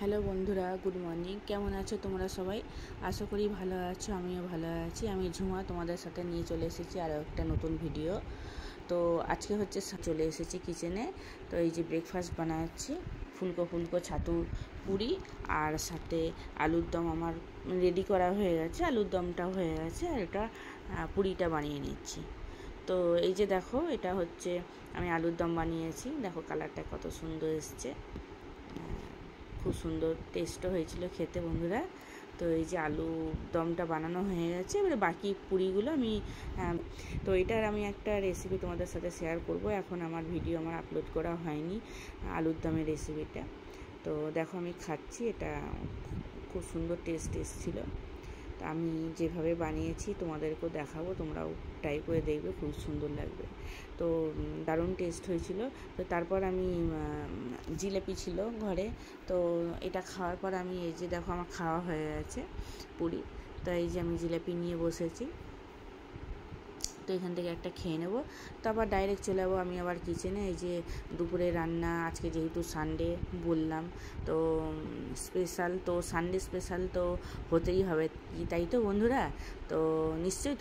Hello বন্ধুরা, good morning. কেমন আছো তোমরা সবাই? আশা করি ভালো আছো, আমিও ভালো আছি। আমি ঝুমা তোমাদের সাথে নিয়ে চলে এসেছি আরও একটা নতুন ভিডিও। তো আজকে হচ্ছে চলে এসেছি কিচেনে। তো এই যে ব্রেকফাস্ট বানাচ্ছি, ফুলকো ফুলকো ছাতু পুরি আর সাথে আলুর দম আমার রেডি করা হয়ে গেছে। আলুর দমটা হয়ে গেছে আর এটা পুরিটা বানিয়ে নিচ্ছি। তো এই যে দেখো, এটা হচ্ছে আমি আলুর দম বানিয়েছি। দেখো কালারটা কত সুন্দর এসছে, খুব সুন্দর টেস্টও হয়েছিল খেতে বন্ধুরা। তো এই যে আলু দমটা বানানো হয়ে গেছে, এবারে বাকি পুরিগুলো আমি তো এটার আমি একটা রেসিপি তোমাদের সাথে শেয়ার করব। এখন আমার ভিডিও আপলোড করা হয়নি আলুর দমের রেসিপিটা। তো দেখো আমি খাচ্ছি, এটা খুব সুন্দর টেস্ট এসেছিলো। তা আমি যেভাবে বানিয়েছি তোমাদেরকেও দেখাবো, তোমরাও ট্রাই করে দেখবে, খুব সুন্দর লাগবে। তো দারুণ টেস্ট হয়েছিল। তো তারপর আমি জিলেপি ছিল ঘরে, তো এটা খাওয়ার পর আমি এই যে দেখো আমার খাওয়া হয়ে গেছে পুরি। তো এই যে আমি জিলেপি নিয়ে বসেছি, তো এখান থেকে একটা খেয়ে নেব, তারপর ডাইরেক্ট চলে যাবো আমি আবার কিচেনে। এই যে দুপুরে রান্না, আজকে যেহেতু সানডে বললাম, তো স্পেশাল, তো সানডে স্পেশাল তো হতেই হবে, তাই তো বন্ধুরা? তো নিশ্চয়ই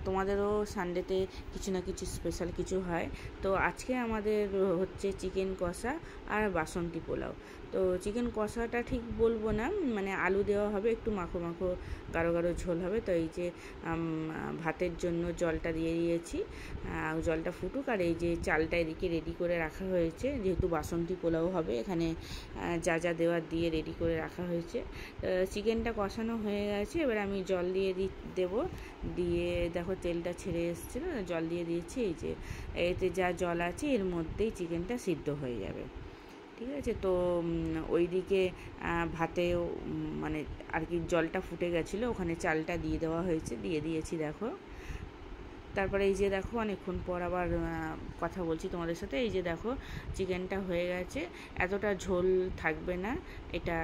তোমাদেরও সানডেতে কিছু না কিছু স্পেশাল কিছু হয়। তো আজকে আমাদের হচ্ছে চিকেন কষা আর বাসন্তী পোলাও। তো চিকেন কষাটা ঠিক বলবো না, আলু দেওয়া হবে, একটু মাখো মাখো গাঢ় গাঢ় ঝোল হবে। তো এই যে ভাতের জন্য জলটা দিয়ে দিয়েছি, জলটা ফুটুক। আর এই যে চালটা এদিকে রেডি করে রাখা হয়েছে, যেহেতু বাসন্তী পোলাও হবে, এখানে যা যা দেওয়ার দিয়ে রেডি করে রাখা হয়েছে। চিকেনটা কষানো হয়ে গেছে, এবার আমি জল দিয়ে দেবো। দিয়ে দেখো তেলটা ছেড়ে এসেছিলো, জল দিয়ে দিয়েছি। এই যে এতে যা জল আছে এর মধ্যেই চিকেনটা সিদ্ধ হয়ে যাবে, ঠিক আছে? তো ওইদিকে ভাতেও আর কি জলটা ফুটে গেছিলো, ওখানে চালটা দিয়ে দেওয়া হয়েছে, দিয়ে দিয়েছি দেখো। তারপরে এই যে দেখো অনেকক্ষণ পর আবার কথা বলছি তোমাদের সাথে। এই যে দেখো চিকেনটা হয়ে গেছে, এতটা ঝোল থাকবে না, এটা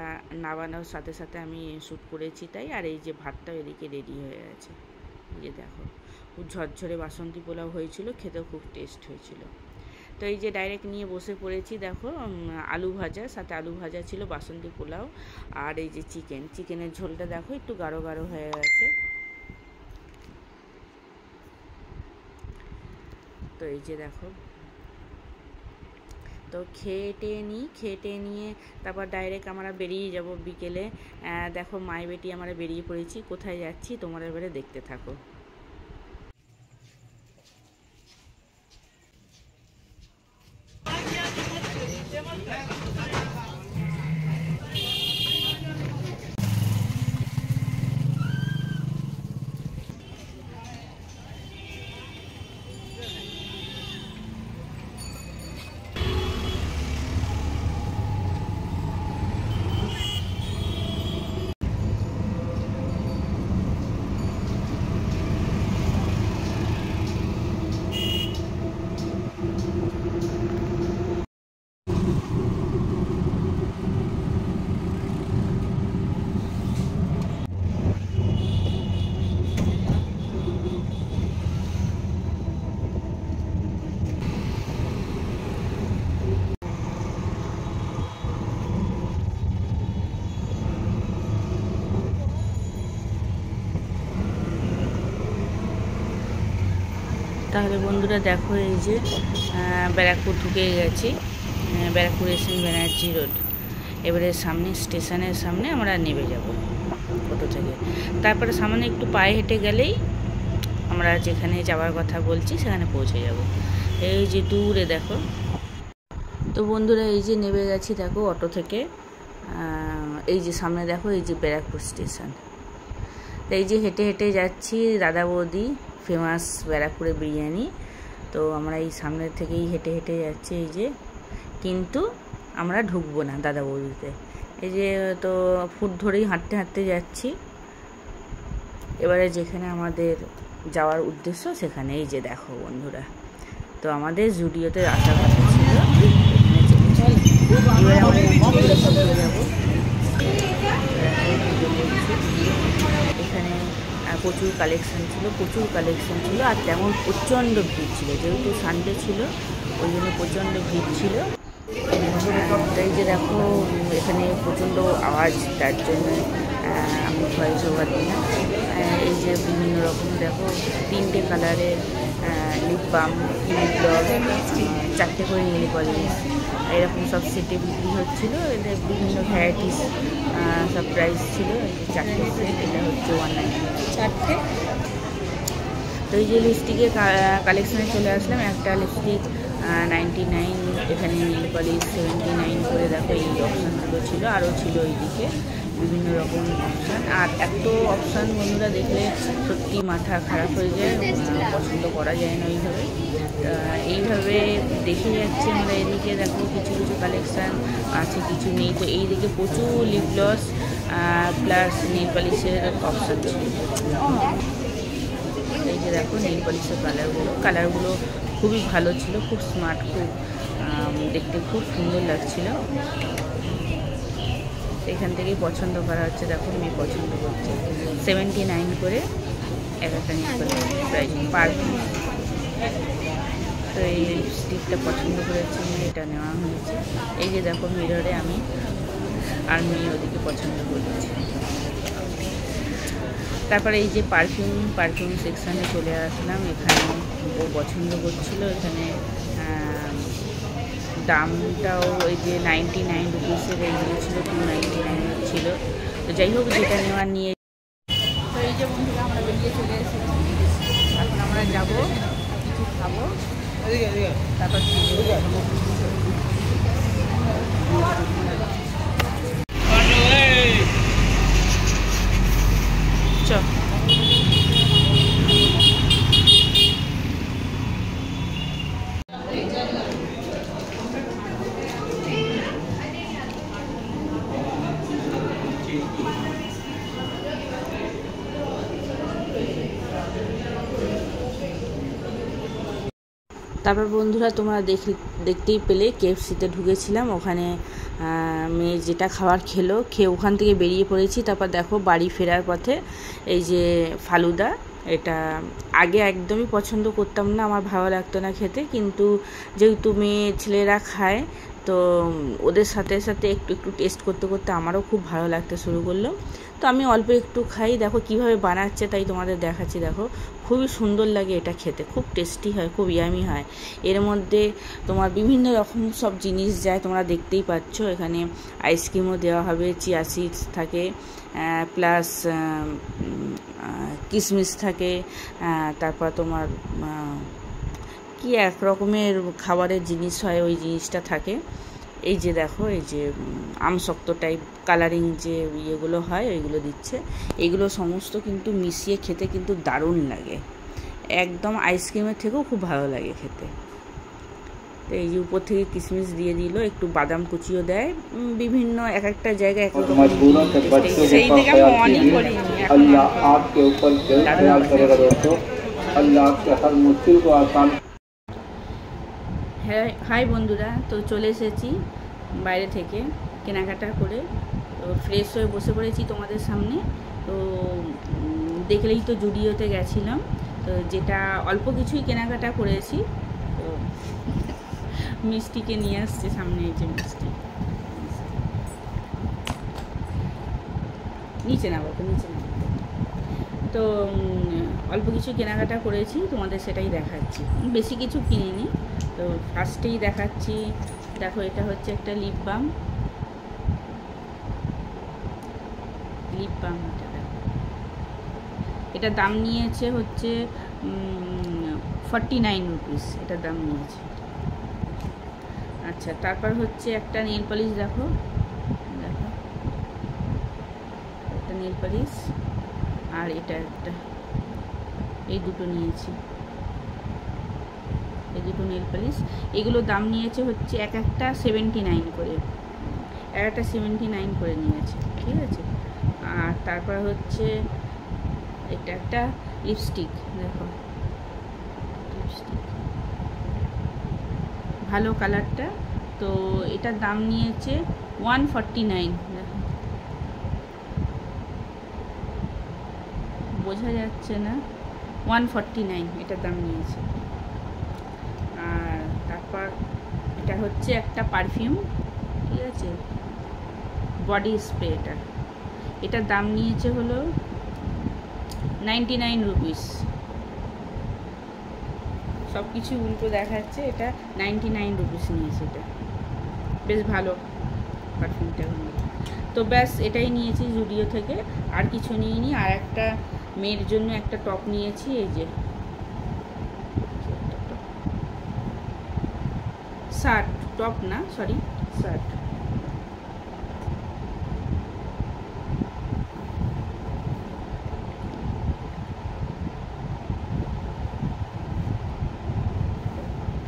নাবানোর সাথে সাথে আমি শ্যুট করেছি তাই। আর এই যে ভাতটা এদিকে রেডি হয়ে গেছে, এই যে দেখো খুব ঝরঝরে বাসন্তী পোলাও হয়েছিল, খেতেও খুব টেস্ট হয়েছিল। তো এই যে ডাইরেক্ট নিয়ে বসে পড়েছি, দেখো আলু ভাজা, সাথে আলু ভাজা ছিল, বাসন্তী পোলাও আর এই যে চিকেনের ঝোলটা দেখো একটু গাঢ় গাঢ় হয়ে গেছে। তো এই যে দেখো, তো খেয়ে নিয়ে তারপর ডাইরেক্ট আমরা বেরিয়ে যাব বিকেলে। দেখো মাই বেটি আমরা বেরিয়ে পড়েছি, কোথায় যাচ্ছি তোমরা এবারে দেখতে থাকো। তাহলে বন্ধুরা দেখো, এই যে ব্যারাকপুর ঢুকে গেছি, ব্যারাকপুর এসএন ব্যানার্জি রোড। এবারে সামনে স্টেশনের সামনে আমরা নেমে যাব অটো থেকে। তারপরে সামনে একটু পায়ে হেঁটে গেলেই আমরা যেখানে যাওয়ার কথা বলছি সেখানে পৌঁছে যাব। এই যে দূরে দেখো। তো বন্ধুরা এই যে নেমে গেছি দেখো অটো থেকে। এই যে সামনে দেখো, এই যে ব্যারাকপুর স্টেশন। এই যে হেঁটে হেঁটে যাচ্ছি, দাদা বৌদি ফেমাস ব্যারাকপুরে বিরিয়ানি। তো আমরা এই সামনের থেকেই হেঁটে হেঁটে যাচ্ছি, এই যে, কিন্তু আমরা ঢুকবো না দাদা বৌদিতে। এই যে তো ফুট ধরেই হাঁটতে হাঁটতে যাচ্ছি এবারে যেখানে আমাদের যাওয়ার উদ্দেশ্য সেখানে। এই যে দেখো বন্ধুরা, তো আমাদের জুডিওতে আসার কথা ছিল, এবারে আমরা যাবো। এখানে প্রচুর কালেকশান ছিল, আর তেমন প্রচণ্ড ভিড় ছিল, যেহেতু সানডে ছিল ওই জন্য প্রচণ্ড ভিড় ছিল। তো এই যে দেখো এখানে প্রচণ্ড আওয়াজ, তার জন্য আমি ভয়েস ওভার দিই না। এই যে বিভিন্ন রকম দেখো 3টে কালারের লিপ বাম, লিপ গ্লস, 4টে করে নেল পলিশ এরকম সব সেটে বিক্রি হচ্ছিলো। এদের বিভিন্ন ভ্যারাইটিস সব প্রাইস ছিল। এই যে 4টে সেট, এটা হচ্ছে 190 4টে। তো এই যে লিপস্টিকের কালেকশানে চলে আসলাম। একটা লিপস্টিক 99, এখানে নেল পলিশ 79 করে। দেখো এই অপশানগুলো ছিল, আরও ছিল এইদিকে বিভিন্ন রকম অপশান। আর এত অপশান বন্ধুরা দেখলে সত্যি মাথা খারাপ হয়ে যায়, পছন্দ করা যায় না ওইভাবে। এইভাবে দেখে যাচ্ছি আমরা। এদিকে দেখো কিছু কিছু কালেকশান আছে, কিছু নেই। তো এই দিকে প্রচুর লিপ গ্লস প্লাস নেল পলিশের অপশান ছিল। এই যে দেখো নেল পলিশের কালারগুলো খুবই ভালো ছিল, খুব স্মার্ট, খুব দেখতে খুব সুন্দর লাগছিল। এখান থেকেই পছন্দ করা হচ্ছে। দেখো মেয়ে পছন্দ করছে। 79 করে একটা nail polish price per piece. তো এই লিপস্টিকটা পছন্দ করেছি, এটা নেওয়া হয়েছে। এই যে দেখো মিররে আমি আর মেয়ে ওদিকে পছন্দ করেছি। তারপরে এই যে পারফিউম সেকশানে চলে আসলাম। এখানে ও পছন্দ করছিল। এখানে দামটাও ওই যে 99 রুপিসের এইগুলো ছিল, 299 ছিল। তো যাই হোক, যেটা নেওয়ার নিয়ে। তো এই যে বন্ধুরা আমরা বেরিয়ে চলে এসেছি। এখন আমরা যাবো, কিছু খাবো, তারপর তারপর বন্ধুরা তোমরা দেখতেই পেলে KFC-তে ঢুকেছিলাম। ওখানে মেয়ে যেটা খাবার খেয়ে ওখান থেকে বেরিয়ে পড়েছি। তারপর দেখো বাড়ি ফেরার পথে এই যে ফালুদা, এটা আগে একদমই পছন্দ করতাম না, আমার ভালো লাগতো না খেতে। কিন্তু যেহেতু মেয়ে ছেলেরা খায়, তো ওদের সাথে সাথে একটু একটু টেস্ট করতে করতে আমারও খুব ভালো লাগতে শুরু করলো। তো আমি অল্প একটু খাই। দেখো কিভাবে বানাচ্ছে তাই তোমাদের দেখাচ্ছি। দেখো খুবই সুন্দর লাগে এটা খেতে, খুব টেস্টি হয়, খুব ইয়ামি হয়। এর মধ্যে তোমার বিভিন্ন রকম সব জিনিস যায়, তোমরা দেখতেই পাচ্ছ। এখানে আইসক্রিমও দেওয়া হবে, চিয়া সিডস থাকে, প্লাস কিশমিশ থাকে, তারপর তোমার কি এক রকমের খাবারের জিনিস হয়, ওই জিনিসটা থাকে। এই যে দেখো এই যে আমশক্ত টাইপ কালারিং যে ইয়েগুলো হয় ওইগুলো দিচ্ছে। এগুলো সমস্ত কিন্তু মিশিয়ে খেতে কিন্তু দারুণ লাগে, একদম আইসক্রিমের থেকেও খুব ভালো লাগে খেতে। তো এই যে উপর থেকে কিশমিশ দিয়ে দিল, একটু বাদাম কুচিও দেয়। বিভিন্ন এক একটা জায়গায় এক রকম। সেই থেকে আমি অনই করিনি, হ্যাঁ হাই বন্ধুরা, তো চলে এসেছি বাইরে থেকে কেনাকাটা করে। তো ফ্রেশ হয়ে বসে পড়েছি তোমাদের সামনে। তো দেখলেই তো জুডিওতে গেছিলাম, তো যেটা অল্প কিছুই কেনাকাটা করেছি। তো মিষ্টিকে নিয়ে আসছে সামনে, এই যে মিষ্টি। নিচে না বাবা, নিচে না। তো অল্প কিছু কেনাকাটা করেছি, তোমাদের সেটাই দেখাচ্ছি। বেশি কিছু কিনিনি। তো ফার্স্টেই দেখাচ্ছি। দেখো এটা হচ্ছে একটা লিপ বাম। এটার দাম নিয়েছে হচ্ছে 49 রুপিস, এটার দাম নিয়েছে। আচ্ছা, তারপর হচ্ছে একটা নেল পলিশ। দেখো একটা নেল পলিশ, আর এটা একটা, এই দুটো নিয়েছি, এই দুটো নেল পলিশ। এগুলোর দাম নিয়েছে হচ্ছে এক একটা 79 করে, এক একটা 79 করে নিয়েছে, ঠিক আছে। আর তারপর হচ্ছে এটা একটা লিপস্টিক। দেখো লিপস্টিক ভালো কালারটা। তো এটার দাম নিয়েছে 149। দেখো বোঝা যাচ্ছে না, 149 এটার দাম নিয়েছে। আর তারপর এটা হচ্ছে একটা পারফিউম, ঠিক আছে, বডি স্প্রে। এটার দাম নিয়েছে হলো 99 রুপিস। সব কিছু উল্টো দেখাচ্ছে, এটা 99 রুপিস নিয়েছে। এটা বেশ ভালো পারফিউমটা। তো ব্যাস এটাই নিয়েছি জুডিও থেকে, আর কিছু নিইনি। আর একটা মেয়ের জন্য একটা টপ নিয়েছি, এই যে শার্ট, টপ না সরি শার্ট।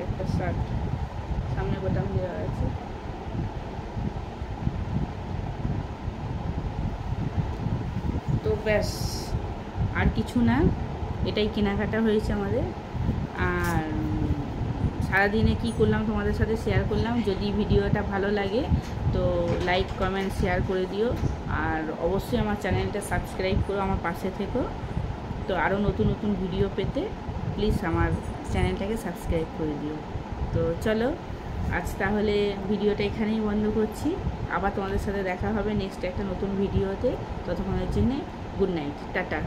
একটা শার্ট, সামনে বোতাম দেওয়া আছে। তো ব্যাস আর কিছু না, এটাই কেনাকাটা হয়েছে আমাদের। আর সারাদিনে কি করলাম তোমাদের সাথে শেয়ার করলাম। যদি ভিডিওটা ভালো লাগে তো লাইক কমেন্ট শেয়ার করে দিও, আর অবশ্যই আমার চ্যানেলটা সাবস্ক্রাইব করো, আমার পাশে থেকো। তো আরও নতুন নতুন ভিডিও পেতে প্লিজ আমার চ্যানেলটাকে সাবস্ক্রাইব করে দিও। তো চলো আজ তাহলে ভিডিওটা এখানেই বন্ধ করছি। আবার তোমাদের সাথে দেখা হবে নেক্সট একটা নতুন ভিডিওতে। ততক্ষণের জন্যে গুড নাইট, টাটা।